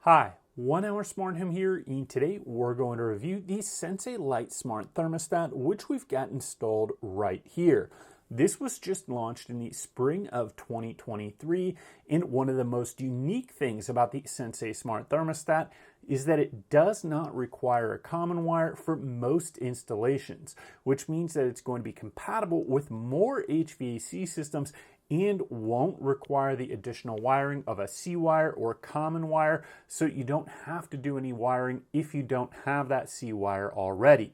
Hi, 1 Hour Smart Home here, and today we're going to review the Sensi Lite Smart Thermostat, which we've got installed right here. This was just launched in the spring of 2023, and one of the most unique things about the Sensi Smart Thermostat is that it does not require a common wire for most installations, which means that it's going to be compatible with more HVAC systems and won't require the additional wiring of a C wire or common wire, so you don't have to do any wiring if you don't have that C wire already.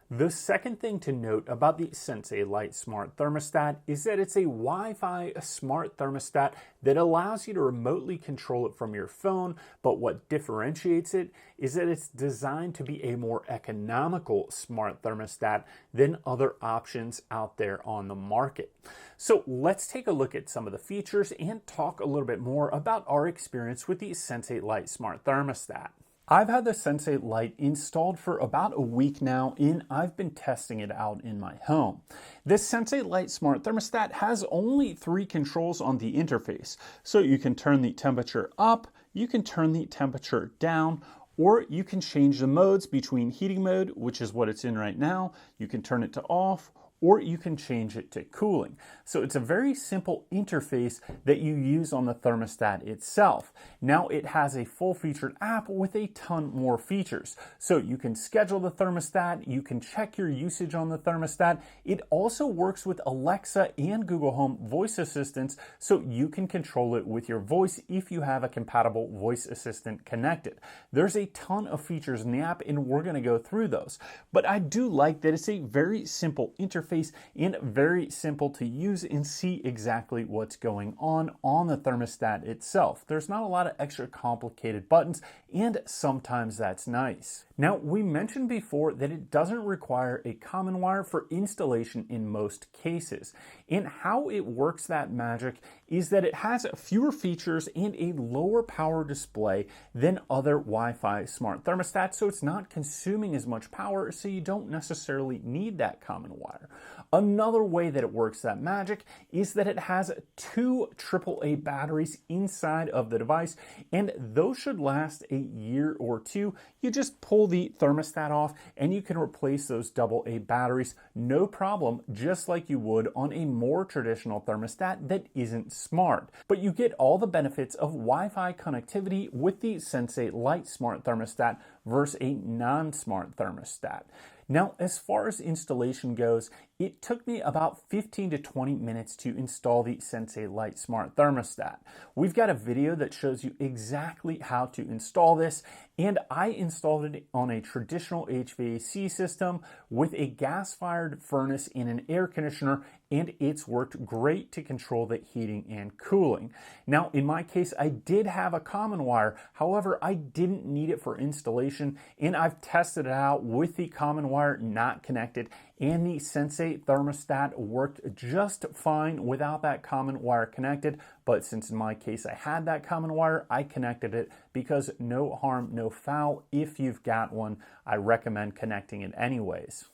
The second thing to note about the Sensi Lite Smart Thermostat is that it's a Wi-Fi smart thermostat that allows you to remotely control it from your phone, but what differentiates it is that it's designed to be a more economical smart thermostat than other options out there on the market. So let's take a look at some of the features and talk a little bit more about our experience with the Sensi Lite Smart Thermostat. I've had the Sensi Lite installed for about a week now, and I've been testing it out in my home. This Sensi Lite Smart Thermostat has only 3 controls on the interface. So you can turn the temperature up, you can turn the temperature down, or you can change the modes between heating mode, which is what it's in right now. You can turn it to off, or you can change it to cooling. So it's a very simple interface that you use on the thermostat itself. Now it has a full-featured app with a ton more features. So you can schedule the thermostat, you can check your usage on the thermostat. It also works with Alexa and Google Home voice assistants, so you can control it with your voice if you have a compatible voice assistant connected. There's a ton of features in the app, and we're going to go through those. But I do like that it's a very simple interface and very simple to use and see exactly what's going on the thermostat itself. There's not a lot of extra complicated buttons, and sometimes that's nice. Now, we mentioned before that it doesn't require a common wire for installation in most cases. And how it works that magic is that it has fewer features and a lower power display than other Wi-Fi smart thermostats, so it's not consuming as much power, so you don't necessarily need that common wire. Another way that it works that magic is that it has 2 AAA batteries inside of the device, and those should last a year or 2. You just pull the thermostat off and you can replace those AA batteries no problem, just like you would on a more traditional thermostat that isn't smart. But you get all the benefits of Wi-Fi connectivity with the Sensi Lite Smart Thermostat versus a non-smart thermostat. Now, as far as installation goes, it took me about 15 to 20 minutes to install the Sensi Lite Smart Thermostat. We've got a video that shows you exactly how to install this, and I installed it on a traditional HVAC system with a gas-fired furnace and an air conditioner, and it's worked great to control the heating and cooling. Now, in my case, I did have a common wire. However, I didn't need it for installation, and I've tested it out with the common wire not connected, and the Sensi thermostat worked just fine without that common wire connected. But since in my case I had that common wire, I connected it because no harm, no foul. If you've got one, I recommend connecting it anyways.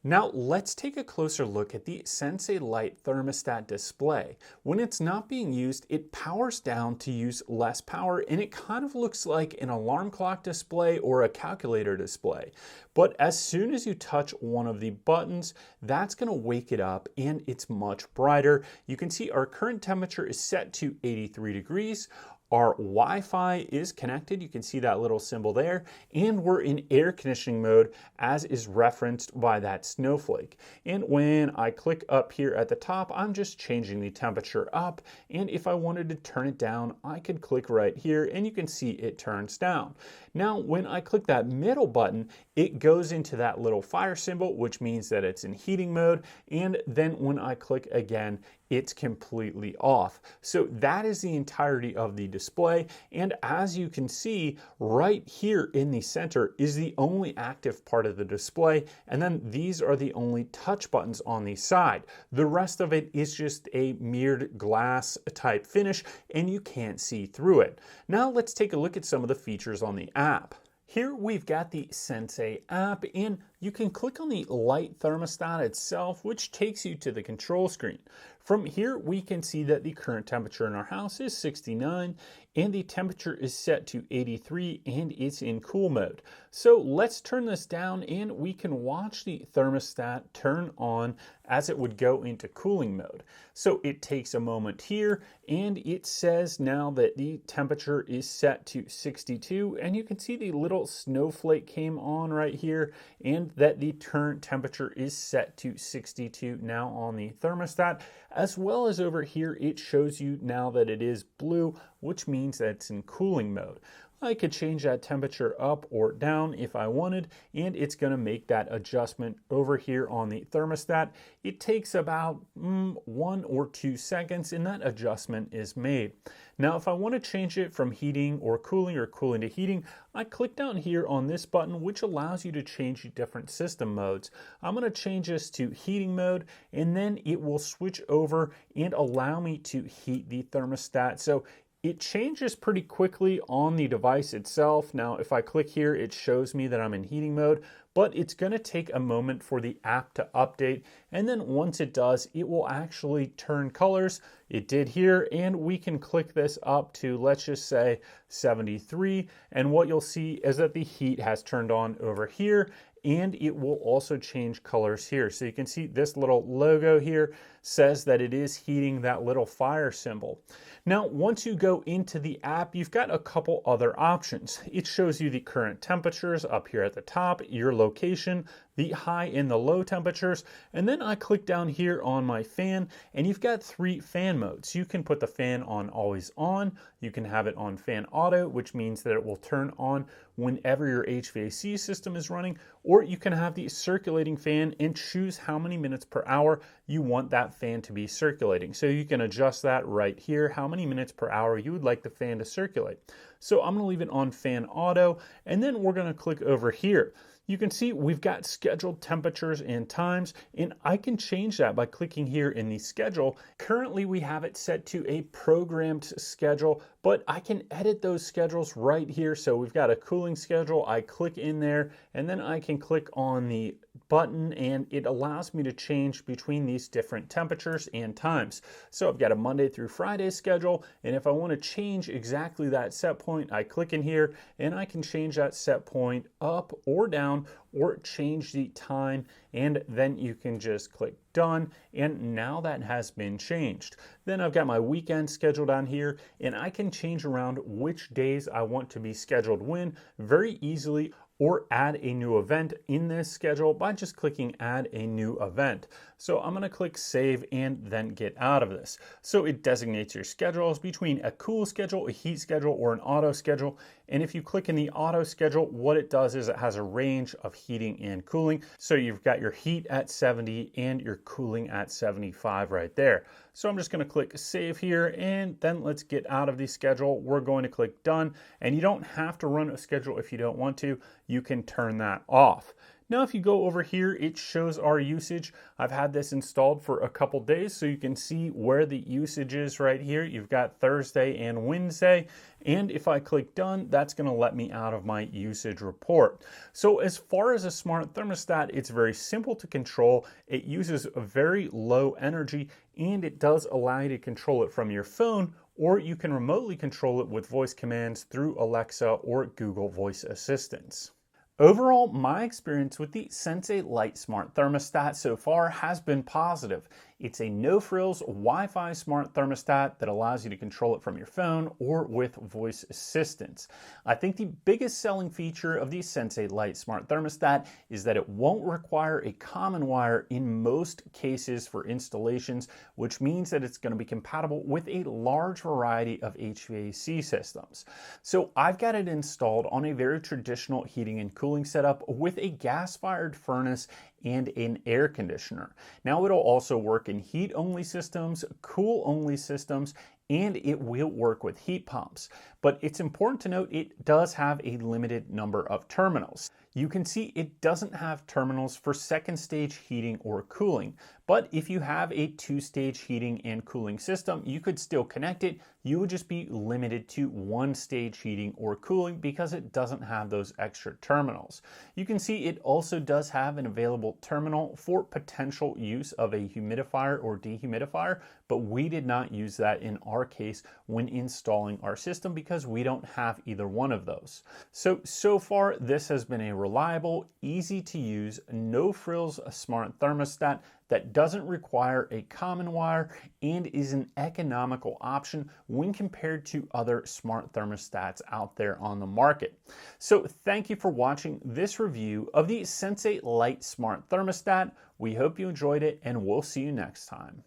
Now let's take a closer look at the Sensi Lite thermostat display. When it's not being used, it powers down to use less power, and it kind of looks like an alarm clock display or a calculator display. But as soon as you touch one of the buttons, that's going to wake it up and it's much brighter. You can see our current temperature is set to 83 degrees. Our Wi-Fi is connected, you can see that little symbol there, and we're in air conditioning mode as is referenced by that snowflake. And when I click up here at the top, I'm just changing the temperature up, and if I wanted to turn it down, I could click right here and you can see it turns down. Now, when I click that middle button, it goes into that little fire symbol, which means that it's in heating mode, and then when I click again, it's completely off. So that is the entirety of the display, and as you can see right here in the center is the only active part of the display, and then these are the only touch buttons on the side. The rest of it is just a mirrored glass type finish, and you can't see through it. Now let's take a look at some of the features on the app. Here we've got the Sensi app, and you can click on the light thermostat itself, which takes you to the control screen. From here, we can see that the current temperature in our house is 69, and the temperature is set to 83 and it's in cool mode. So let's turn this down and we can watch the thermostat turn on as it would go into cooling mode. So it takes a moment here and it says now that the temperature is set to 62, and you can see the little snowflake came on right here and that the current temperature is set to 62 now on the thermostat, as well as over here it shows you now that it is blue, which means that it's in cooling mode. I could change that temperature up or down if I wanted, and it's going to make that adjustment over here on the thermostat. It takes about 1 or 2 seconds, and that adjustment is made. Now, if I want to change it from heating or cooling to heating, I click down here on this button, which allows you to change different system modes. I'm going to change this to heating mode, and then it will switch over and allow me to heat the thermostat. So it changes pretty quickly on the device itself. Now, if I click here, it shows me that I'm in heating mode, but it's going to take a moment for the app to update. And then once it does, it will actually turn colors. It did here, and we can click this up to, let's just say 73. And what you'll see is that the heat has turned on over here, and it will also change colors here. So you can see this little logo here says that it is heating, that little fire symbol. Now, once you go into the app, you've got a couple other options. It shows you the current temperatures up here at the top, your location, the high and the low temperatures, and then I click down here on my fan, and you've got 3 fan modes. You can put the fan on always on, you can have it on fan auto, which means that it will turn on whenever your HVAC system is running, or you can have the circulating fan and choose how many minutes per hour you want that fan to be circulating. So you can adjust that right here, how many minutes per hour you would like the fan to circulate. So I'm going to leave it on fan auto, and then we're going to click over here. You can see we've got scheduled temperatures and times, and I can change that by clicking here in the schedule. Currently, we have it set to a programmed schedule, but I can edit those schedules right here. So we've got a cooling schedule. I click in there, and then I can click on the button, and it allows me to change between these different temperatures and times. So I've got a Monday through Friday schedule, and if I want to change exactly that set point, I click in here, and I can change that set point up or down, or change the time, and then you can just click done, and now that has been changed. Then I've got my weekend schedule down here, and I can change around which days I want to be scheduled when very easily, or add a new event in this schedule by just clicking add a new event. So I'm going to click save and then get out of this. So it designates your schedules between a cool schedule, a heat schedule, or an auto schedule. And if you click in the auto schedule, what it does is it has a range of heating and cooling. So you've got your heat at 70 and your cooling at 75 right there. So I'm just going to click save here, and then let's get out of the schedule. We're going to click done, and you don't have to run a schedule if you don't want to. You can turn that off. Now, if you go over here, it shows our usage. I've had this installed for a couple days, so you can see where the usage is right here. You've got Thursday and Wednesday, and if I click done, that's going to let me out of my usage report. So as far as a smart thermostat, it's very simple to control. It uses a very low energy, and it does allow you to control it from your phone, or you can remotely control it with voice commands through Alexa or Google Voice Assistants. Overall, my experience with the Sensi Lite Smart Thermostat so far has been positive. It's a no-frills Wi-Fi smart thermostat that allows you to control it from your phone or with voice assistants. I think the biggest selling feature of the Sensi Lite Smart Thermostat is that it won't require a common wire in most cases for installations, which means that it's going to be compatible with a large variety of HVAC systems. So I've got it installed on a very traditional heating and cooling setup with a gas-fired furnace and an air conditioner. Now it'll also work in heat-only systems, cool-only systems, and it will work with heat pumps. But it's important to note it does have a limited number of terminals. You can see it doesn't have terminals for second stage heating or cooling, but if you have a 2-stage heating and cooling system, you could still connect it. You would just be limited to 1-stage heating or cooling because it doesn't have those extra terminals. You can see it also does have an available terminal for potential use of a humidifier or dehumidifier, but we did not use that in our case when installing our system because we don't have either one of those. So far, this has been a reliable, easy to use, no frills smart thermostat that doesn't require a common wire and is an economical option when compared to other smart thermostats out there on the market. So thank you for watching this review of the Sensi Lite Smart Thermostat. We hope you enjoyed it, and we'll see you next time.